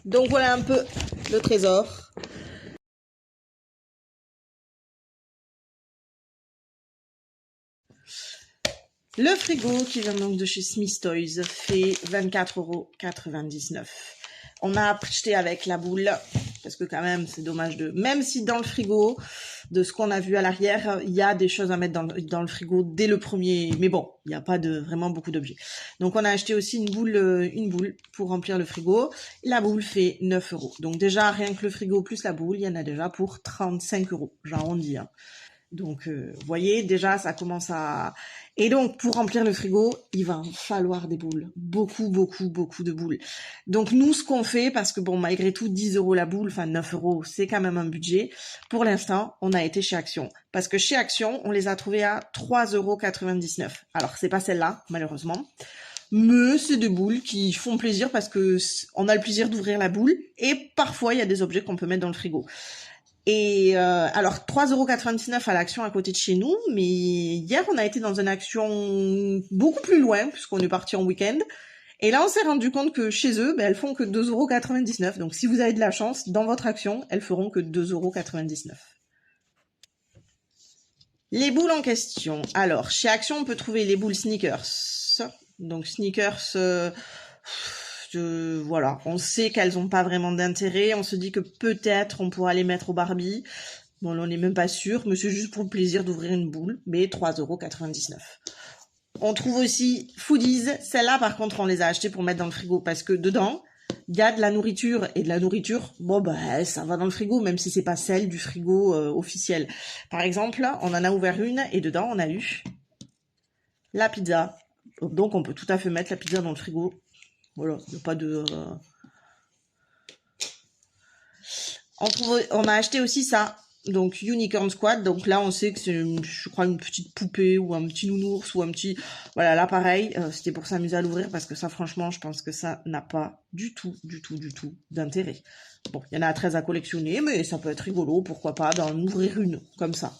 Donc voilà un peu le trésor. Le frigo qui vient donc de chez Smith Toys fait 24,99 €. On a acheté avec la boule, parce que quand même c'est dommage de... Même si dans le frigo, de ce qu'on a vu à l'arrière, il y a des choses à mettre dans le frigo dès le premier... Mais bon, il n'y a pas de vraiment beaucoup d'objets. Donc on a acheté aussi une boule pour remplir le frigo. La boule fait 9 €. Donc déjà, rien que le frigo plus la boule, il y en a déjà pour 35 €. J'arrondis, hein. Donc, vous voyez, déjà, ça commence à... Et donc, pour remplir le frigo, il va falloir des boules. Beaucoup, beaucoup, beaucoup de boules. Donc, nous, ce qu'on fait, parce que bon, malgré tout, 10 € la boule, enfin 9 €, c'est quand même un budget. Pour l'instant, on a été chez Action. Parce que chez Action, on les a trouvées à 3,99 €. Alors, c'est pas celle-là, malheureusement. Mais c'est des boules qui font plaisir parce que on a le plaisir d'ouvrir la boule. Et parfois, il y a des objets qu'on peut mettre dans le frigo. Et alors 3,99 € à l'Action à côté de chez nous, mais hier on a été dans une Action beaucoup plus loin puisqu'on est parti en week-end. Et là on s'est rendu compte que chez eux, elles font que 2,99 €. Donc si vous avez de la chance, dans votre Action, elles feront que 2,99 €. Les boules en question. Alors chez Action on peut trouver les boules sneakers. Donc sneakers... voilà, on sait qu'elles n'ont pas vraiment d'intérêt, on se dit que peut-être on pourra les mettre au Barbie. Bon, on n'est même pas sûr, mais c'est juste pour le plaisir d'ouvrir une boule, mais 3,99 €. On trouve aussi Foodies, celles-là par contre on les a achetées pour mettre dans le frigo parce que dedans, il y a de la nourriture, et de la nourriture, bon bah ça va dans le frigo, même si c'est pas celle du frigo officiel. Par exemple, on en a ouvert une, et dedans on a eu la pizza. Donc on peut tout à fait mettre la pizza dans le frigo. Voilà, il n'y a pas de... On a acheté aussi ça, donc Unicorn Squad. Donc là, on sait que c'est, je crois, une petite poupée ou un petit nounours ou un petit... Voilà, là, pareil, c'était pour s'amuser à l'ouvrir parce que ça, franchement, je pense que ça n'a pas du tout d'intérêt. Bon, il y en a 13 à collectionner, mais ça peut être rigolo, pourquoi pas, d'en ouvrir une, comme ça.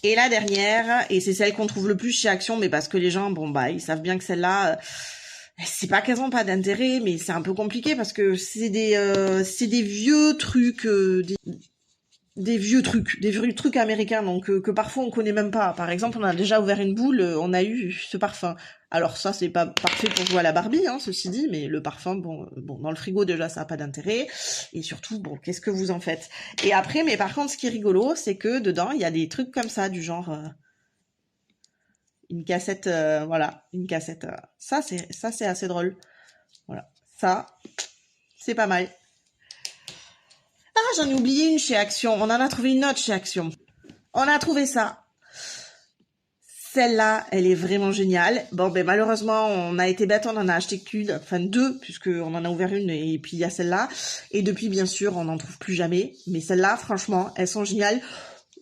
Et la dernière, et c'est celle qu'on trouve le plus chez Action, mais parce que les gens, bon, bah, ils savent bien que celle-là... c'est pas qu'elles ont pas d'intérêt, mais c'est un peu compliqué parce que c'est des vieux trucs, des vieux trucs américains, donc que parfois on connaît même pas. Par exemple, on a déjà ouvert une boule, on a eu ce parfum. Alors ça, c'est pas parfait pour jouer à la Barbie, hein, ceci dit, mais le parfum, bon, dans le frigo déjà, ça a pas d'intérêt. Et surtout, bon, qu'est-ce que vous en faites? Et après, mais par contre, ce qui est rigolo, c'est que dedans, il y a des trucs comme ça, du genre... une cassette, voilà, une cassette. Ça c'est assez drôle. Voilà, ça, c'est pas mal. Ah, j'en ai oublié une chez Action. On en a trouvé une autre chez Action. On a trouvé ça. Celle-là, elle est vraiment géniale. Bon, ben malheureusement, on a été bête, on en a acheté qu'une, enfin deux, puisqu'on en a ouvert une, et puis il y a celle-là. Et depuis, bien sûr, on n'en trouve plus jamais. Mais celles-là, franchement, elles sont géniales.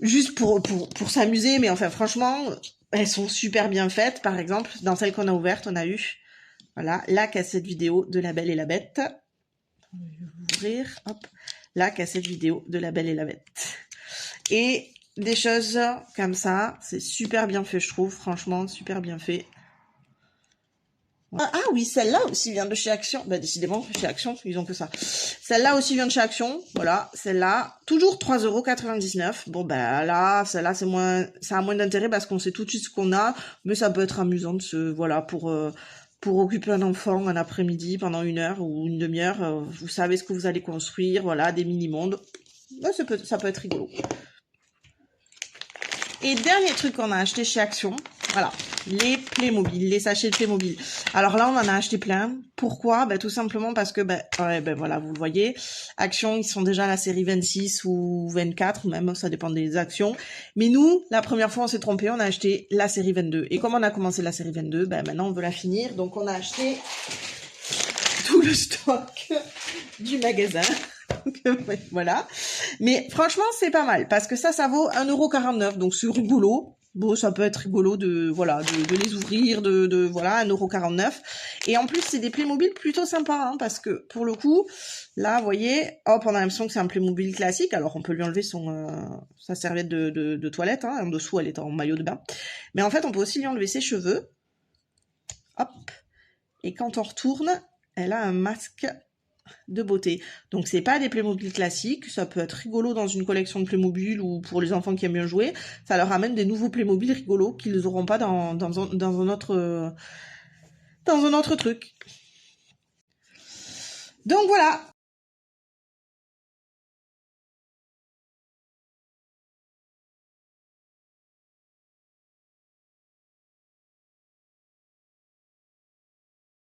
Juste pour s'amuser, mais enfin, franchement, elles sont super bien faites. Par exemple, dans celle qu'on a ouverte, on a eu, voilà, la cassette vidéo de La Belle et la Bête. Je vais ouvrir, hop, la cassette vidéo de La Belle et la Bête. Et des choses comme ça, c'est super bien fait, je trouve, franchement, super bien fait. Ah oui, celle-là aussi vient de chez Action. Bah décidément, chez Action, ils ont que ça. Celle-là aussi vient de chez Action. Voilà, celle-là, toujours 3,99 €. Bon bah là, celle-là c'est moins, ça a moins d'intérêt parce qu'on sait tout de suite ce qu'on a, mais ça peut être amusant de se, voilà, pour occuper un enfant un après-midi pendant 1 heure ou une demi-heure. Vous savez ce que vous allez construire, voilà, des mini-mondes. Bah, ça peut être rigolo. Et dernier truc qu'on a acheté chez Action, voilà, les Playmobil, les sachets de Playmobil. Alors là, on en a acheté plein. Pourquoi? Ben, tout simplement parce que, voilà, vous le voyez, Action, ils sont déjà à la série 26 ou 24, même, ça dépend des actions. Mais nous, la première fois, on s'est trompé, on a acheté la série 22. Et comme on a commencé la série 22, ben maintenant, on veut la finir. Donc, on a acheté tout le stock du magasin. Voilà. Mais franchement, c'est pas mal parce que ça vaut 1,49 €. Donc c'est rigolo. Bon, ça peut être rigolo de les ouvrir, voilà, 1,49 €. Et en plus, c'est des Playmobil plutôt sympas, hein, parce que pour le coup, là, vous voyez, hop, on a l'impression que c'est un Playmobil classique. Alors on peut lui enlever sa serviette de toilette, hein. En dessous, elle est en maillot de bain. Mais en fait, on peut aussi lui enlever ses cheveux. Hop. Et quand on retourne, elle a un masque de beauté. Donc c'est pas des Playmobil classiques, ça peut être rigolo dans une collection de Playmobil ou pour les enfants qui aiment bien jouer. Ça leur amène des nouveaux Playmobil rigolos qu'ils n'auront pas dans un autre truc. Donc voilà,